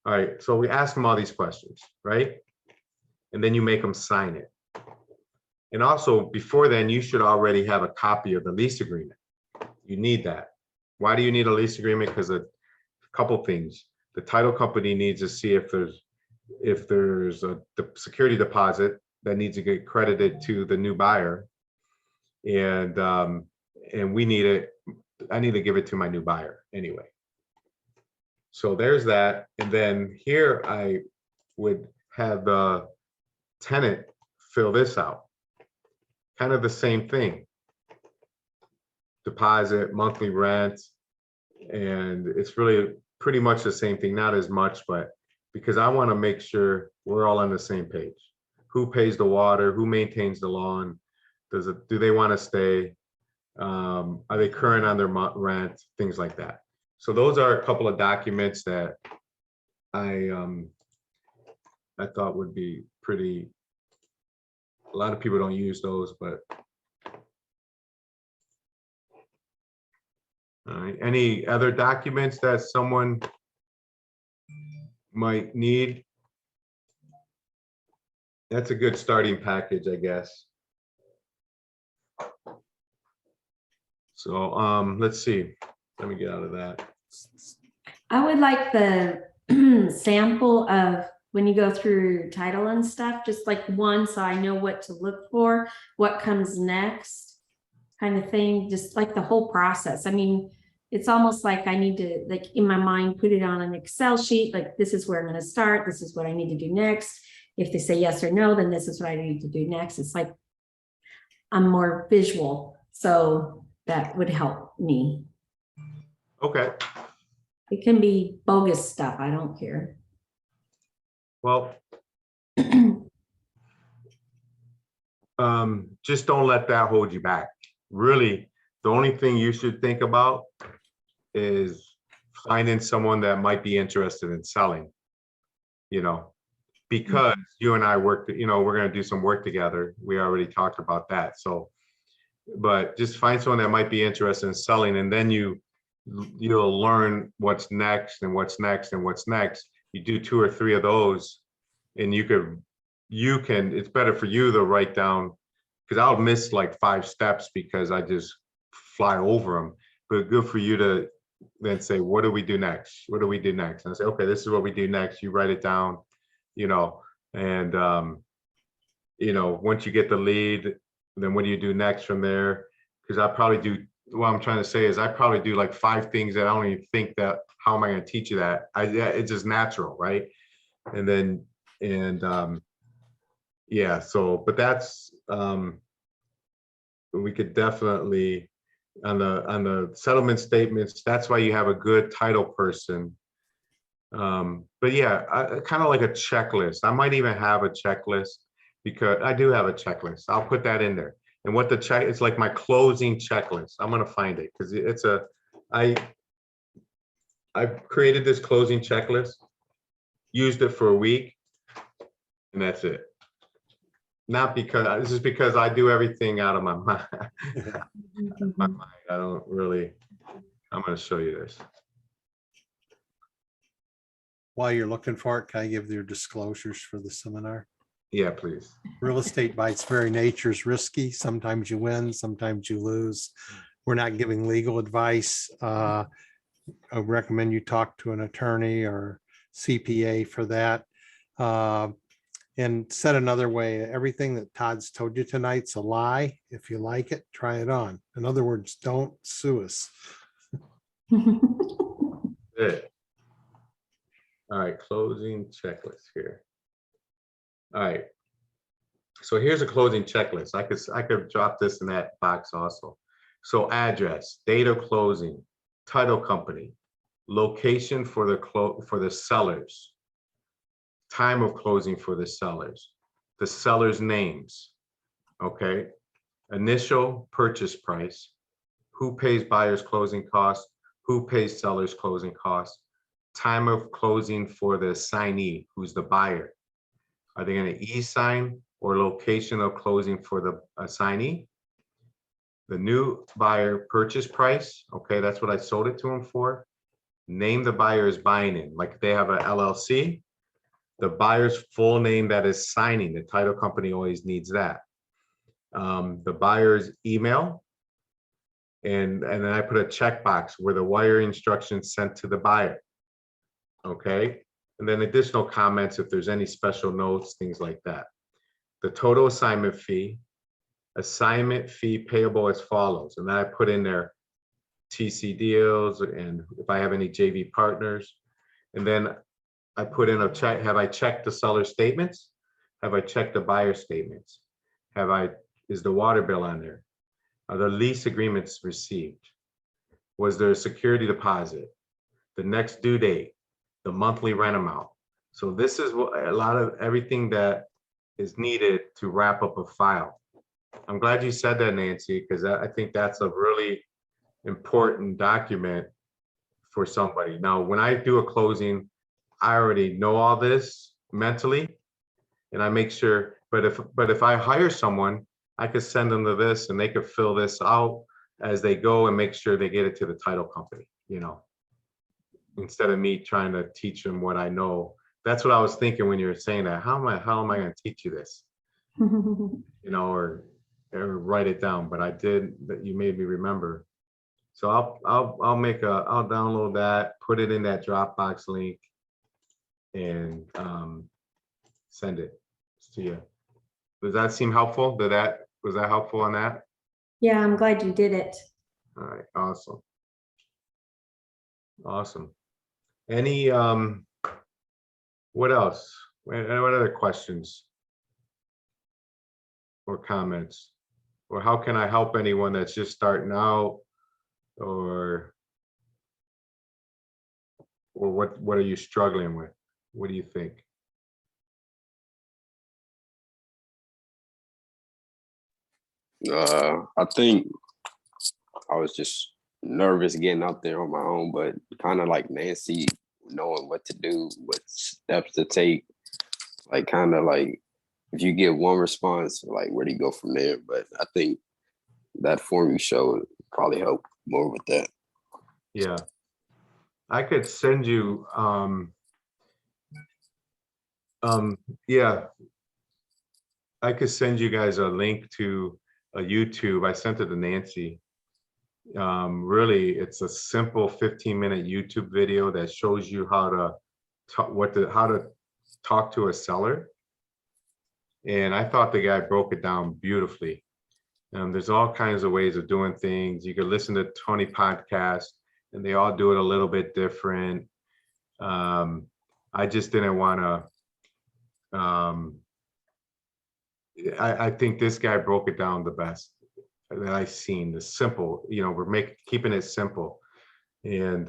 All right, so we ask them all these questions, right? And then you make them sign it. And also before then, you should already have a copy of the lease agreement. You need that. Why do you need a lease agreement? Because a couple things. The title company needs to see if there's a security deposit that needs to get credited to the new buyer. And we need it. I need to give it to my new buyer anyway. So there's that. And then here I would have the tenant fill this out. Kind of the same thing. Deposit, monthly rent, and it's really pretty much the same thing, not as much, but because I want to make sure we're all on the same page. Who pays the water? Who maintains the lawn? Do they want to stay? Are they current on their rent? Things like that. So those are a couple of documents that I thought would be pretty. A lot of people don't use those, but. All right, any other documents that someone might need? That's a good starting package, I guess. So let's see. Let me get out of that. I would like the sample of when you go through title and stuff, just like one, so I know what to look for, what comes next, kind of thing, just like the whole process. I mean, it's almost like I need to, like in my mind, put it on an Excel sheet, like this is where I'm going to start, this is what I need to do next. If they say yes or no, then this is what I need to do next. It's like I'm more visual, so that would help me. Okay. It can be bogus stuff, I don't care. Well, just don't let that hold you back. Really, the only thing you should think about is finding someone that might be interested in selling, because you and I work, we're going to do some work together. We already talked about that. So, but just find someone that might be interested in selling, and then you'll learn what's next and what's next and what's next. You do 2 or 3 of those, and you can, it's better for you to write down, because I'll miss like 5 steps because I just fly over them. But good for you to then say, what do we do next? What do we do next? And I say, okay, this is what we do next. You write it down, and once you get the lead, then what do you do next from there? Because I probably do, what I'm trying to say is I probably do like 5 things that I don't even think that, how am I going to teach you that? It's just natural, right? And then, yeah, so, but that's, we could definitely, on the settlement statements, that's why you have a good title person. But yeah, kind of like a checklist. I might even have a checklist, because I do have a checklist. I'll put that in there. And what it's like my closing checklist. I'm gonna find it because I've created this closing checklist, used it for a week, and that's it. Not because, this is because I do everything out of my mind. My mind. I don't really, I'm gonna show you this. While you're looking for it, can I give your disclosures for the seminar? Yeah, please. Real estate by its very nature is risky. Sometimes you win, sometimes you lose. We're not giving legal advice. I recommend you talk to an attorney or CPA for that. And said another way, everything that Todd's told you tonight's a lie. If you like it, try it on. In other words, don't sue us. Good. All right, closing checklist here. All right. So here's a closing checklist. I could drop this in that box also. So address, date of closing, title company, location for the sellers, time of closing for the sellers, the sellers' names, okay? Initial purchase price, who pays buyer's closing costs, who pays seller's closing costs, time of closing for the assignee, who's the buyer. Are they gonna e-sign or location of closing for the assignee? The new buyer purchase price, okay, that's what I sold it to him for. Name the buyer is buying in, like if they have a LLC, the buyer's full name that is signing, the title company always needs that. The buyer's email, and then I put a checkbox where the wire instructions sent to the buyer. Okay, and then additional comments if there's any special notes, things like that. The total assignment fee payable as follows, and then I put in there TC deals and if I have any JV partners, and then I put in a check. Have I checked the seller statements? Have I checked the buyer statements? Is the water bill on there? Are the lease agreements received? Was there a security deposit? The next due date, the monthly rent amount. So this is what a lot of everything that is needed to wrap up a file. I'm glad you said that, Nancy, because I think that's a really important document for somebody. Now, when I do a closing, I already know all this mentally, and I make sure, but if I hire someone, I could send them to this and they could fill this out as they go and make sure they get it to the title company, you know, instead of me trying to teach them what I know. That's what I was thinking when you were saying that. How am I going to teach you this? You know, or write it down, but I did, that you made me remember. So I'll download that, put it in that Dropbox link and send it to you. Does that seem helpful? Was that helpful on that? Yeah, I'm glad you did it. All right, awesome. Awesome. Any what else? What other questions or comments? Or how can I help anyone that's just starting out, or what are you struggling with? What do you think? I think I was just nervous getting out there on my own, but kind of like Nancy, knowing what to do, what steps to take, like kind of like if you get one response, like where do you go from there? But I think that form you showed probably help more with that. Yeah, I could send you yeah, I could send you guys a link to a YouTube. I sent it to Nancy. Really, it's a simple 15-minute YouTube video that shows you how to talk to a seller. And I thought the guy broke it down beautifully. There's all kinds of ways of doing things. You could listen to 20 podcasts and they all do it a little bit different. I just didn't want to, I think this guy broke it down the best that I've seen. The simple, you know, we're keeping it simple. And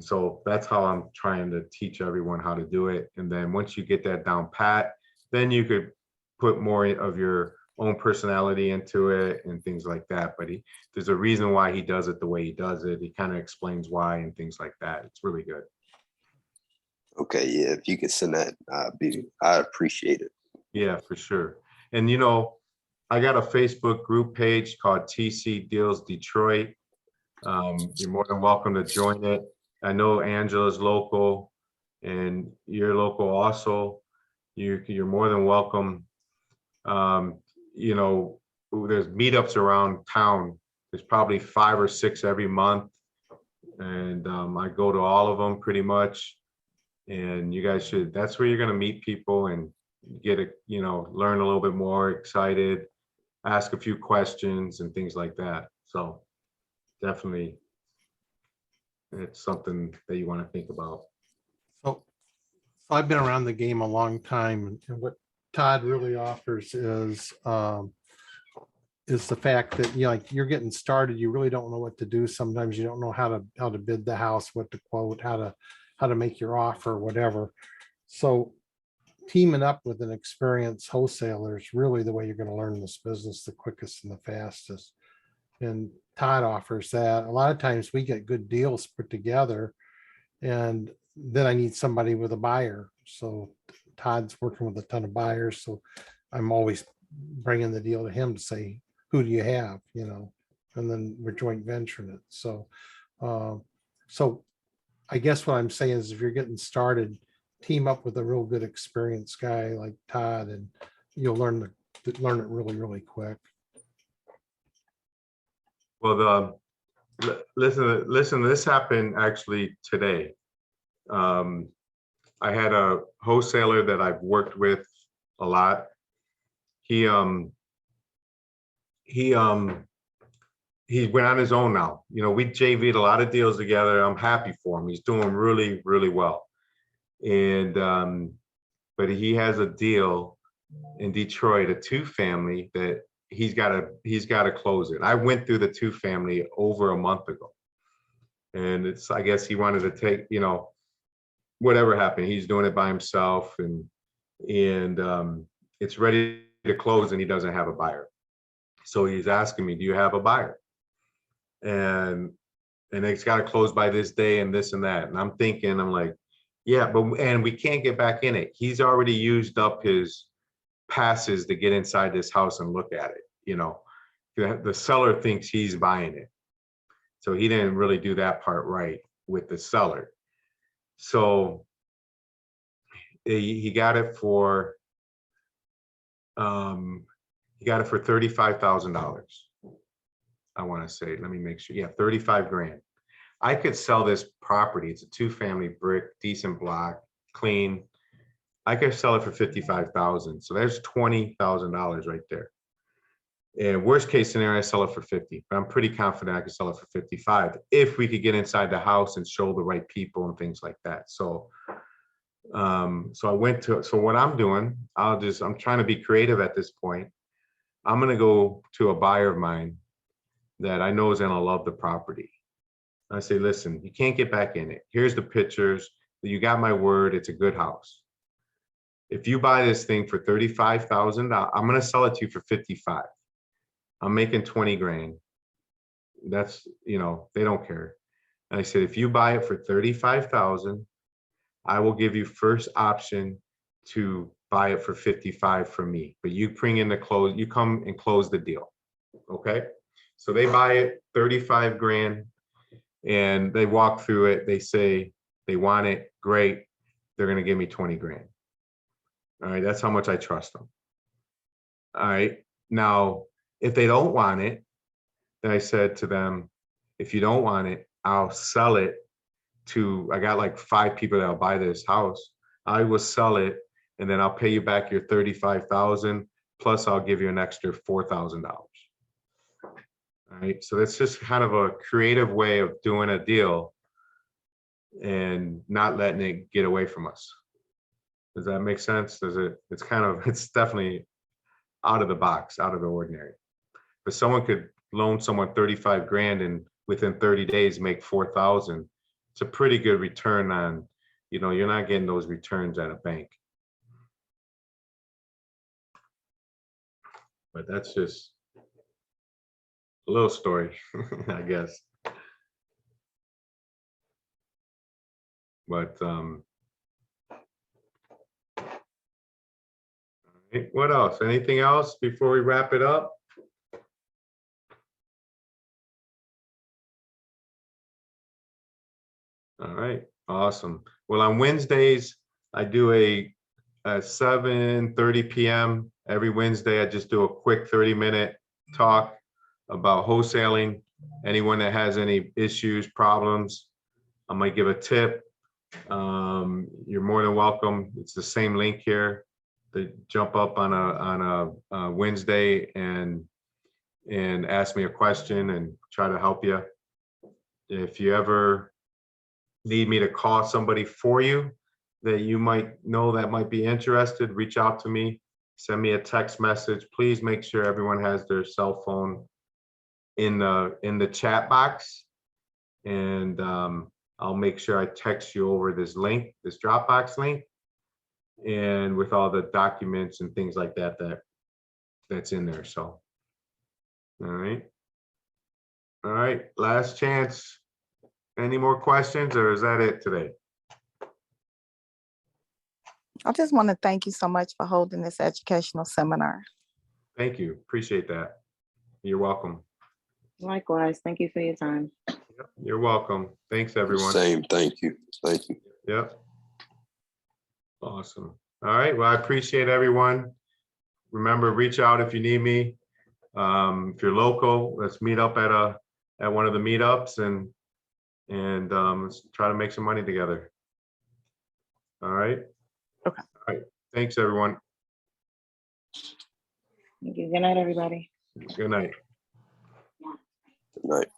so that's how I'm trying to teach everyone how to do it. And then once you get that down pat, then you could put more of your own personality into it and things like that. But there's a reason why he does it the way he does it. He kind of explains why and things like that. It's really good. Okay, yeah, if you could send that, I appreciate it. Yeah, for sure. And you know, I got a Facebook group page called TC Deals Detroit. You're more than welcome to join it. I know Angela's local and you're local also. You're more than welcome. You know, there's meetups around town. There's probably 5 or 6 every month. And I go to all of them pretty much. And you guys that's where you're going to meet people and learn a little bit more, excited, ask a few questions and things like that. So definitely it's something that you want to think about. I've been around the game a long time, and what Todd really offers is the fact that, you know, like, you're getting started, you really don't know what to do. Sometimes you don't know how to bid the house, what to quote, how to make your offer, whatever. So teaming up with an experienced wholesaler is really the way you're going to learn this business the quickest and the fastest. And Todd offers that. A lot of times we get good deals put together, and then I need somebody with a buyer. So Todd's working with a ton of buyers. So I'm always bringing the deal to him to say, who do you have, you know, and then we're joint venturing it. So, so I guess what I'm saying is, if you're getting started, team up with a real good experienced guy like Todd, and you'll learn it really, really quick. Well, listen, this happened actually today. I had a wholesaler that I've worked with a lot. He went on his own now. You know, we JV'd a lot of deals together. I'm happy for him. He's doing really, really well. And but he has a deal in Detroit, a 2-family that he's got to close it. I went through the 2-family over a month ago, and it's, I guess he wanted to take, you know, whatever happened, he's doing it by himself, and it's ready to close, and he doesn't have a buyer. So he's asking me, do you have a buyer? And it's got to close by this day and this and that. And I'm thinking, I'm like, yeah, and we can't get back in it. He's already used up his passes to get inside this house and look at it. You know, the seller thinks he's buying it. So he didn't really do that part right with the seller. So he got it for $35,000. I want to say, let me make sure. Yeah, 35 grand. I could sell this property. It's a 2-family brick, decent block, clean. I could sell it for 55,000. So there's $20,000 right there. And worst case scenario, I sell it for 50, but I'm pretty confident I could sell it for 55 if we could get inside the house and show the right people and things like that. So, so what I'm doing, I'm trying to be creative at this point. I'm going to go to a buyer of mine that I know is going to love the property. I say, listen, you can't get back in it. Here's the pictures. You got my word. It's a good house. If you buy this thing for $35,000, I'm going to sell it to you for 55. I'm making 20 grand. That's, you know, they don't care. And I said, if you buy it for 35,000, I will give you first option to buy it for 55 from me. But you bring in the close, you come and close the deal. Okay. So they buy it 35 grand. And they walk through it. They say they want it. Great. They're going to give me 20 grand. All right. That's how much I trust them. All right. Now, if they don't want it, then I said to them, if you don't want it, I'll sell it to, I got like 5 people that'll buy this house. I will sell it, and then I'll pay you back your 35,000, plus I'll give you an extra $4,000. All right, so that's just kind of a creative way of doing a deal and not letting it get away from us. Does that make sense? It's definitely out of the box, out of the ordinary. But someone could loan someone 35 grand and within 30 days make 4,000. It's a pretty good return on, you know, you're not getting those returns at a bank. But that's just a little story, I guess. But what else? Anything else before we wrap it up? All right, awesome. Well, on Wednesdays, I do a 7:30 p.m. every Wednesday. I just do a quick 30-minute talk about wholesaling. Anyone that has any issues, problems, I might give a tip. You're more than welcome. It's the same link here to jump up on a Wednesday and ask me a question and try to help you. If you ever need me to call somebody for you, that you might know that might be interested, reach out to me, send me a text message. Please make sure everyone has their cell phone in the chat box. And I'll make sure I text you over this link, this Dropbox link, and with all the documents and things like that that's in there. So, all right. All right, last chance. Any more questions, or is that it today? I just want to thank you so much for holding this educational seminar. Thank you. Appreciate that. You're welcome. Likewise, thank you for your time. You're welcome. Thanks, everyone. Same, thank you. Thank you. Yep. Awesome. All right. Well, I appreciate everyone. Remember, reach out if you need me. If you're local, let's meet up at one of the meetups and let's try to make some money together. All right. Okay. All right. Thanks, everyone. Thank you. Good night, everybody. Good night. Good night.